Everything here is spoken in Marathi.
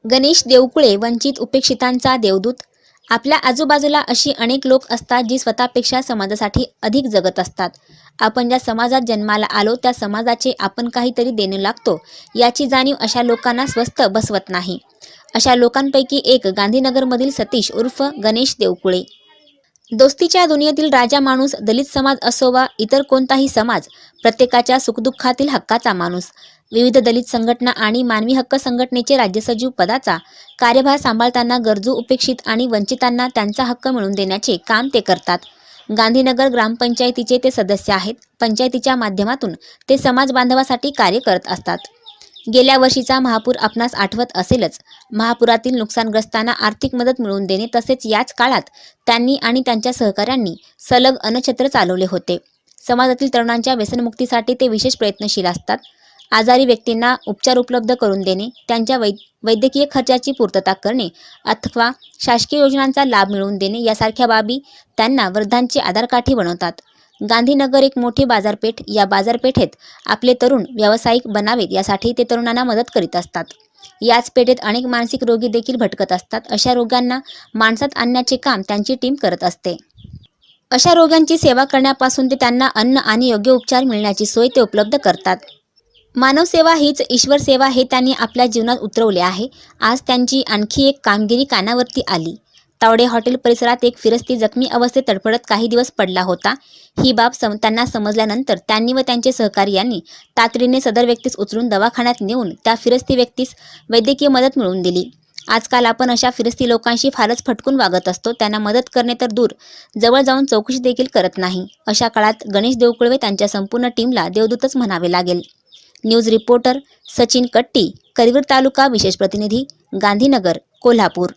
गणेश देवकुळे वंचित उपेक्षितांचा देवदूत। आपल्या आजूबाजूला अशी अनेक लोक असतात जी स्वतःपेक्षा समाजासाठी अधिक जगत असतात। आपण ज्या समाजात जन्माला आलो त्या समाजाचे आपण काहीतरी देणं लागतो याची जाणीव अशा लोकांना स्वस्थ बसवत नाही। अशा लोकांपैकी एक गांधीनगरमधील सतीश उर्फ गणेश देवकुळे। दोस्तीच्या दुनियेतील राजा माणूस, दलित समाज असो वा इतर कोणताही समाज, प्रत्येकाच्या सुखदुःखातील हक्काचा माणूस। विविध दलित संघटना आणि मानवी हक्क संघटनेचे राज्यसचिव पदाचा कार्यभार सांभाळताना गरजू, उपेक्षित आणि वंचितांना त्यांचा हक्क मिळवून देण्याचे काम ते करतात। गांधीनगर ग्रामपंचायतीचे ते सदस्य आहेत। पंचायतीच्या माध्यमातून ते समाज बांधवासाठी कार्य करत असतात। गेल्या वर्षीचा महापूर आपणास आठवत असेलच। महापुरातील नुकसानग्रस्तांना आर्थिक मदत मिळवून देणे तसेच याच काळात त्यांनी आणि त्यांच्या सहकाऱ्यांनी सलग अन्नछत्र चालवले होते। समाजातील तरुणांच्या व्यसनमुक्तीसाठी ते विशेष प्रयत्नशील असतात। आजारी व्यक्तींना उपचार उपलब्ध करून देणे, त्यांच्या वैद्यकीय खर्चाची पूर्तता करणे अथवा शासकीय योजनांचा लाभ मिळवून देणे यासारख्या बाबी त्यांना वृद्धांची आधारकाठी बनवतात। गांधीनगर एक मोठी बाजारपेठ। या बाजारपेठेत आपले तरुण व्यावसायिक बनावेत यासाठी ते तरुणांना मदत करीत असतात। याच पेठेत अनेक मानसिक रोगी देखील भटकत असतात। अशा रोगांना माणसात आणण्याचे काम त्यांची टीम करत असते। अशा रोगांची सेवा करण्यापासून ते त्यांना अन्न आणि योग्य उपचार मिळण्याची सोय ते उपलब्ध करतात। मानवसेवा हीच ईश्वर सेवा हे त्यांनी आपल्या जीवनात उतरवले आहे। आज त्यांची आणखी एक कामगिरी कानावरती आली। तावडे हॉटेल परिसरात एक फिरस्ती जखमी अवस्थेत तडफडत काही दिवस पडला होता। ही बाब त्यांना समजल्यानंतर त्यांनी व त्यांचे सहकारी यांनी तातडीने सदर व्यक्तीस उचलून दवाखान्यात नेऊन त्या फिरस्ती व्यक्तीस वैद्यकीय मदत मिळवून दिली। आजकाल आपण अशा फिरस्ती लोकांशी फारच फटकून वागत असतो। त्यांना मदत करणे तर दूर, जवळ जाऊन चौकशी देखील करत नाही। अशा काळात गणेश देवकुळे त्यांच्या संपूर्ण टीमला देवदूतच म्हणावे लागेल। न्यूज रिपोर्टर सचिन कट्टी, करवीर तालुका विशेष प्रतिनिधी, गांधीनगर, कोल्हापूर।